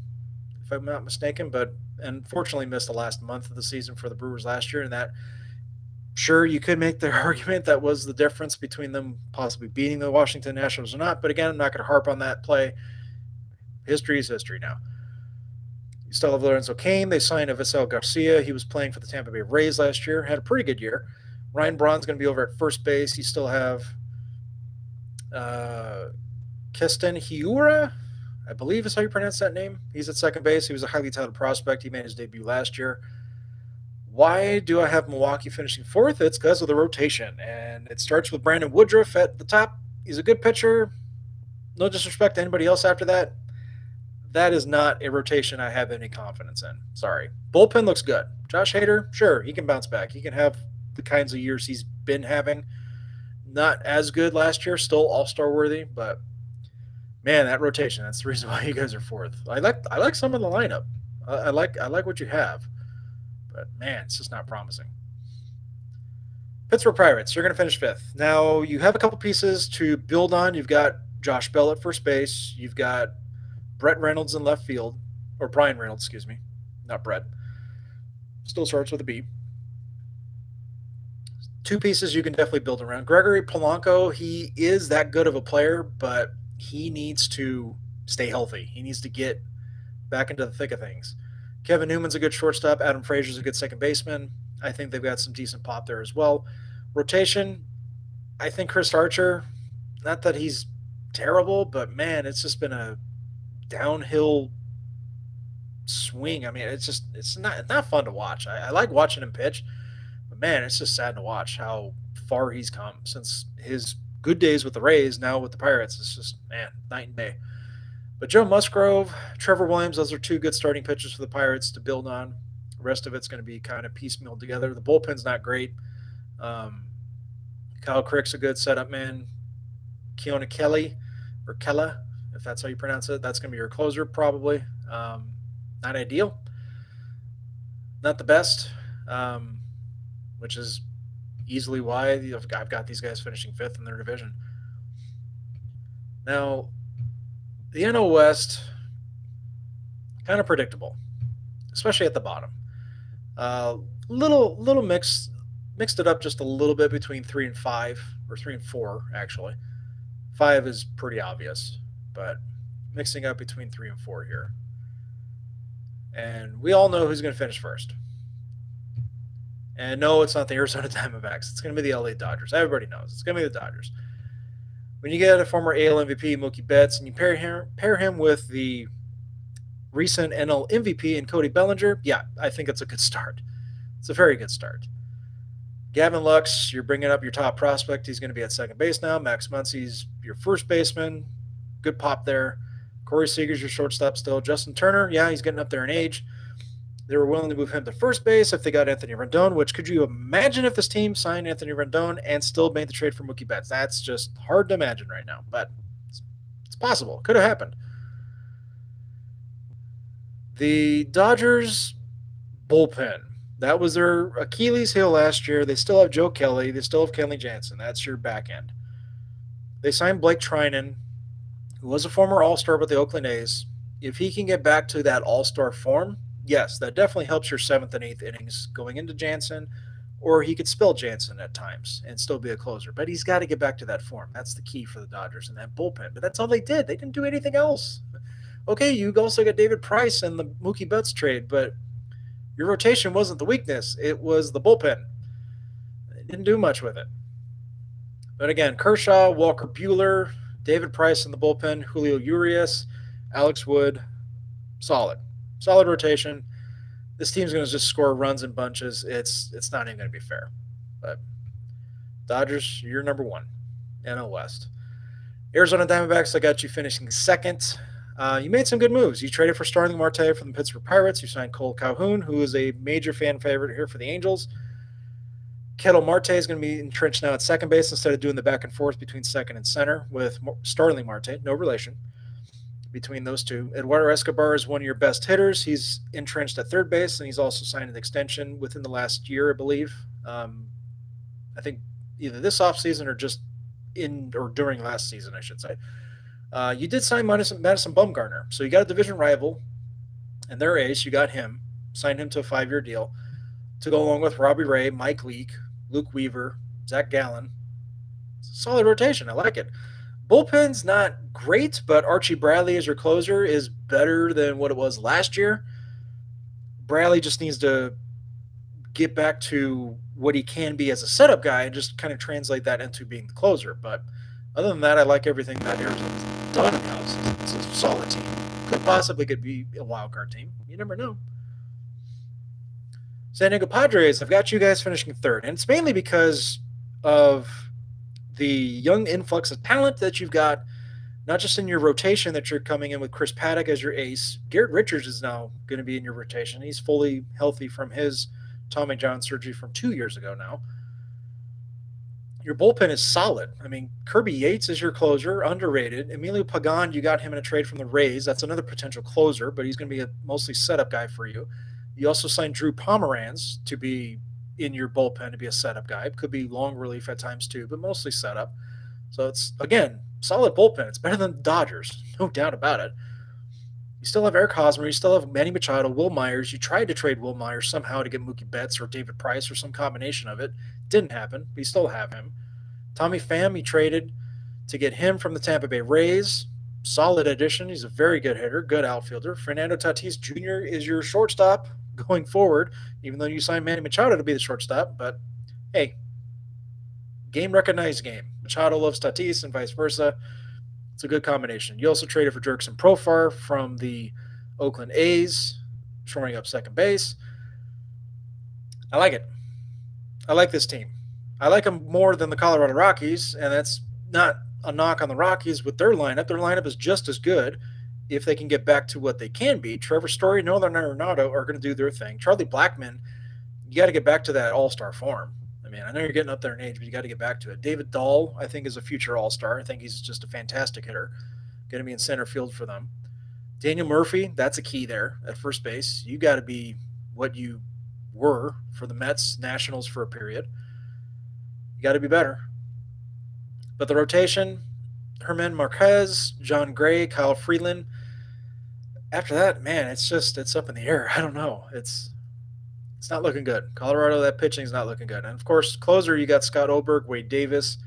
if I'm not mistaken, but unfortunately missed the last month of the season for the Brewers last year. And that, sure, you could make the argument that was the difference between them possibly beating the Washington Nationals or not. But again, I'm not going to harp on that play. History is history now. You still have Lorenzo Cain. They signed Avisail Garcia. He was playing for the Tampa Bay Rays last year. Had a pretty good year. Ryan Braun's going to be over at first base. You still have Keston Hiura, I believe is how you pronounce that name. He's at second base. He was a highly touted prospect. He made his debut last year. Why do I have Milwaukee finishing fourth? It's because of the rotation. And it starts with Brandon Woodruff at the top. He's a good pitcher. No disrespect to anybody else after that. That is not a rotation I have any confidence in. Sorry. Bullpen looks good. Josh Hader, sure, he can bounce back. He can have the kinds of years he's been having. Not as good last year, still all-star worthy, but man, that rotation, that's the reason why you guys are fourth. I like some of the lineup. I like what you have, but man, it's just not promising. Pittsburgh Pirates, you're going to finish fifth. Now, you have a couple pieces to build on. You've got Josh Bell at first base. You've got Brett Reynolds in left field, or Brian Reynolds, excuse me, not Brett. Still starts with a B. two pieces you can definitely build around. Gregory Polanco, he is that good of a player, but he needs to stay healthy. He needs to get back into the thick of things. Kevin Newman's a good shortstop. Adam Frazier's a good second baseman. I think they've got some decent pop there as well. Rotation, I think Chris Archer, not that he's terrible, but man, it's just been a downhill swing. I mean, it's not fun to watch. I like watching him pitch, but man, it's just sad to watch how far he's come since his good days with the Rays. Now with the Pirates, it's just man, night and day. But Joe Musgrove, Trevor Williams, those are two good starting pitchers for the Pirates to build on. The rest of it's going to be kind of piecemeal together. The bullpen's not great. Kyle Crick's a good setup man. Keona Kelly, or Kella, if that's how you pronounce it, that's going to be your closer probably. Not ideal. Not the best, which is easily why I've got these guys finishing fifth in their division. Now, the NL West, kind of predictable, especially at the bottom. Little mixed it up just a little bit between 3 and 5, or 3 and 4 actually. 5 is pretty obvious, but mixing up between 3 and 4 here. And we all know who's going to finish first. And no, it's not the Arizona Diamondbacks. It's going to be the LA Dodgers. Everybody knows it's going to be the Dodgers. When you get a former AL MVP, Mookie Betts, and you pair him with the recent NL MVP in Cody Bellinger, yeah, I think it's a good start. It's a very good start. Gavin Lux, you're bringing up your top prospect. He's going to be at second base now. Max Muncy's your first baseman. Good pop there. Corey Seager's your shortstop still. Justin Turner, yeah, he's getting up there in age. They were willing to move him to first base if they got Anthony Rendon, which could you imagine if this team signed Anthony Rendon and still made the trade for Mookie Betts? That's just hard to imagine right now, but it's possible. Could have happened. The Dodgers bullpen, that was their Achilles heel last year. They still have Joe Kelly. They still have Kenley Jansen. That's your back end. They signed Blake Trinan, who was a former All-Star with the Oakland A's. If he can get back to that All-Star form, yes, that definitely helps your 7th and 8th innings going into Jansen, or he could spill Jansen at times and still be a closer. But he's got to get back to that form. That's the key for the Dodgers and that bullpen. But that's all they did. They didn't do anything else. Okay, you also got David Price and the Mookie Betts trade, but your rotation wasn't the weakness. It was the bullpen. They didn't do much with it. But again, Kershaw, Walker Buehler, David Price in the bullpen, Julio Urias, Alex Wood, solid rotation. This team's going to just score runs in bunches. It's not even going to be fair. But Dodgers, you're number 1, NL West. Arizona Diamondbacks, I got you finishing second. You made some good moves. You traded for Starling Marte from the Pittsburgh Pirates. You signed Cole Calhoun, who is a major fan favorite here for the Angels. Ketel Marte is going to be entrenched now at second base instead of doing the back and forth between second and center with Starling Marte. No relation between those two. Eduardo Escobar is one of your best hitters. He's entrenched at third base, and he's also signed an extension within the last year, I believe. I think either this offseason or just during last season, I should say. You did sign Madison Bumgarner, so you got a division rival, and their ace, you got him, signed him to a 5-year deal to go along with Robbie Ray, Mike Leake, Luke Weaver, Zach Gallen. It's a solid rotation. I like it. Bullpen's not great, but Archie Bradley as your closer is better than what it was last year. Bradley just needs to get back to what he can be as a setup guy and just kind of translate that into being the closer. But other than that, I like everything that Arizona's done in the offseason. It's a solid team. Could be a wild card team. You never know. San Diego Padres, I've got you guys finishing third, and it's mainly because of the young influx of talent that you've got, not just in your rotation that you're coming in with Chris Paddock as your ace. Garrett Richards is now going to be in your rotation. He's fully healthy from his Tommy John surgery from 2 years ago now. Your bullpen is solid. I mean, Kirby Yates is your closer, underrated. Emilio Pagan, you got him in a trade from the Rays. That's another potential closer, but he's going to be a mostly setup guy for you. You also signed Drew Pomeranz to be in your bullpen to be a setup guy. Could be long relief at times too, but mostly setup. So it's, again, solid bullpen. It's better than the Dodgers, no doubt about it. You still have Eric Hosmer. You still have Manny Machado, Will Myers. You tried to trade Will Myers somehow to get Mookie Betts or David Price or some combination of it. Didn't happen, but you still have him. Tommy Pham, you traded to get him from the Tampa Bay Rays. Solid addition. He's a very good hitter, good outfielder. Fernando Tatis Jr. is your shortstop going forward, even though you signed Manny Machado to be the shortstop. But hey, game recognized game. Machado loves Tatis and vice versa. It's a good combination. You also traded for Jurickson Profar from the Oakland A's, shoring up second base. I like it. I like this team. I like them more than the Colorado Rockies, and that's not a knock on the Rockies with their lineup. Their lineup is just as good if they can get back to what they can be. Trevor Story, Nolan Arenado are going to do their thing. Charlie Blackmon, you got to get back to that all-star form. I mean, I know you're getting up there in age, but you got to get back to it. David Dahl, I think, is a future all-star. I think he's just a fantastic hitter. Going to be in center field for them. Daniel Murphy, that's a key there at first base. You got to be what you were for the Mets, Nationals for a period. You got to be better. But the rotation, Herman Marquez, John Gray, Kyle Freeland. After that, man, it's up in the air. I don't know. It's not looking good. Colorado, that pitching's not looking good. And, of course, closer, you got Scott Oberg, Wade Davis.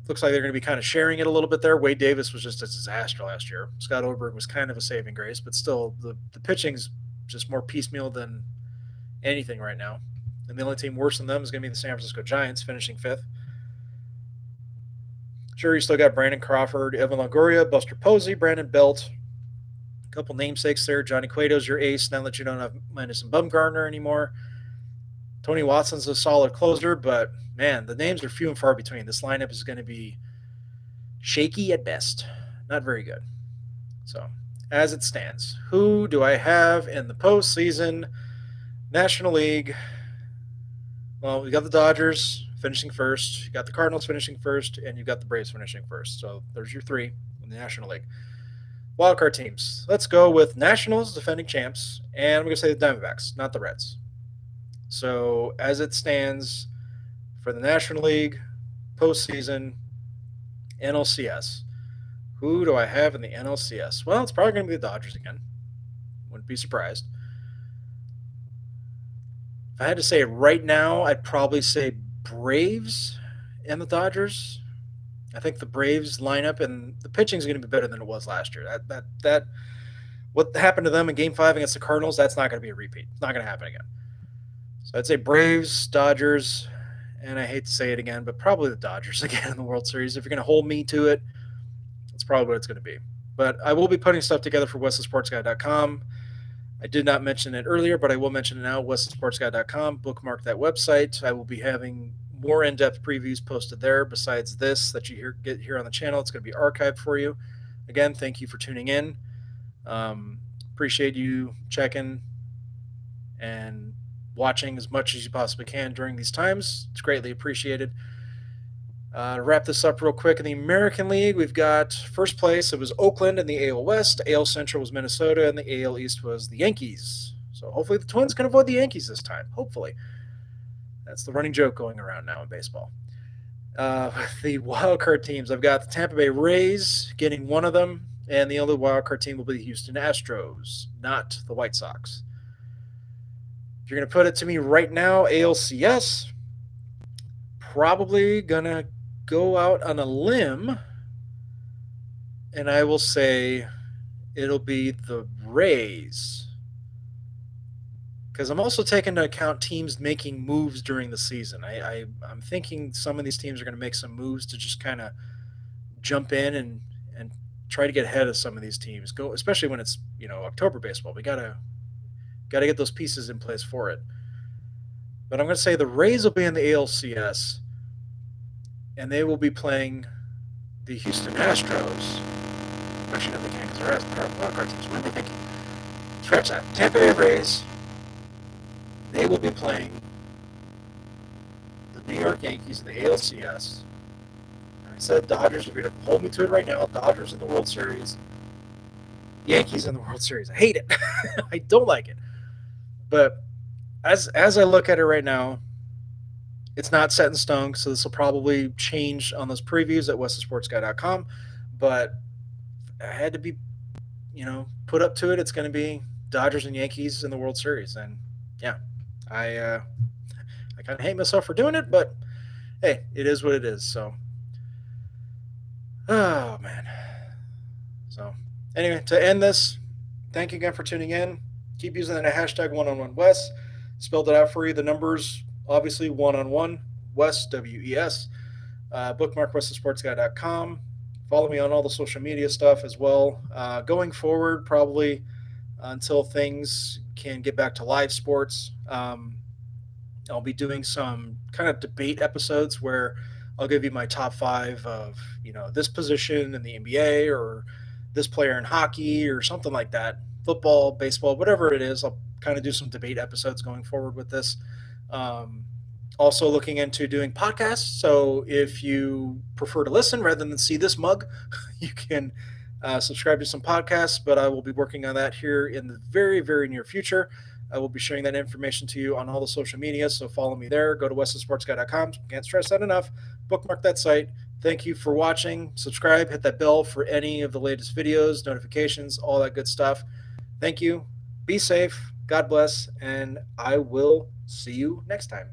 Looks like they're going to be kind of sharing it a little bit there. Wade Davis was just a disaster last year. Scott Oberg was kind of a saving grace, but still, the pitching's just more piecemeal than anything right now. And the only team worse than them is going to be the San Francisco Giants, finishing fifth. Sure, you still got Brandon Crawford, Evan Longoria, Buster Posey, Brandon Belt. A couple namesakes there. Johnny Cueto's your ace now that you don't have Madison Bumgarner anymore. Tony Watson's a solid closer, but, man, the names are few and far between. This lineup is going to be shaky at best. Not very good. So, as it stands, who do I have in the postseason? National League. Well, we got the Dodgers finishing first. You got the Cardinals finishing first, and you got the Braves finishing first. So there's your three in the National League. Wildcard teams. Let's go with Nationals, defending champs, and I'm going to say the Diamondbacks, not the Reds. So as it stands for the National League, postseason, NLCS, who do I have in the NLCS? Well, it's probably going to be the Dodgers again. Wouldn't be surprised. If I had to say it right now, I'd probably say Braves and the Dodgers. I think the Braves lineup and the pitching is going to be better than it was last year. That what happened to them in Game 5 against the Cardinals, that's not going to be a repeat. It's not going to happen again. So I'd say Braves, Dodgers, and I hate to say it again, but probably the Dodgers again in the World Series. If you're going to hold me to it, that's probably what it's going to be. But I will be putting stuff together for WesTheSportsGuy.com. I did not mention it earlier, but I will mention it now, WesTheSportsGuy.com. Bookmark that website. I will be having more in-depth previews posted there besides this that you get here on the channel. It's going to be archived for you. Again, thank you for tuning in. Appreciate you checking and watching as much as you possibly can during these times. It's greatly appreciated. To wrap this up real quick, in the American League, we've got first place. It was Oakland in the AL West. AL Central was Minnesota, and the AL East was the Yankees. So hopefully the Twins can avoid the Yankees this time. Hopefully. That's the running joke going around now in baseball. With the wildcard teams, I've got the Tampa Bay Rays getting one of them, and the other wildcard team will be the Houston Astros, not the White Sox. If you're going to put it to me right now, ALCS, probably going to go out on a limb, and I will say it'll be the Rays. Because I'm also taking into account teams making moves during the season. I'm thinking some of these teams are going to make some moves to just kind of jump in and try to get ahead of some of these teams. Go, especially when it's October baseball. We gotta get those pieces in place for it. But I'm going to say the Rays will be in the ALCS, and they will be playing the Houston Astros. Actually, no, they can't because they're wildcard teams. What are they thinking? Scratch that. Tampa Bay Rays. They will be playing the New York Yankees in the ALCS. I said Dodgers, if you're going to hold me to it right now, Dodgers in the World Series. Yankees in the World Series. I hate it. I don't like it. But as I look at it right now, it's not set in stone, so this will probably change on those previews at WesTheSportsGuy.com. But I had to be, put up to it, it's going to be Dodgers and Yankees in the World Series. And yeah, I kind of hate myself for doing it, but hey, it is what it is. So, oh man. So anyway, to end this, thank you again for tuning in. Keep using that hashtag one-on-one-Wes. Spelled it out for you. The numbers, obviously, one-on-one, Wes, W-E-S. Bookmark WesTheSportsGuy.com. Follow me on all the social media stuff as well. Going forward, probably until things can get back to live sports, I'll be doing some kind of debate episodes where I'll give you my top 5 of, this position in the NBA or this player in hockey or something like that. Football, baseball, whatever it is. I'll kind of do some debate episodes going forward with this. Also looking into doing podcasts. So if you prefer to listen rather than see this mug, you can subscribe to some podcasts, but I will be working on that here in the very, very near future. I will be sharing that information to you on all the social media, so follow me there. Go to westhesportsguy.com. Can't stress that enough. Bookmark that site. Thank you for watching. Subscribe, hit that bell for any of the latest videos, notifications, all that good stuff. Thank you. Be safe. God bless, and I will see you next time.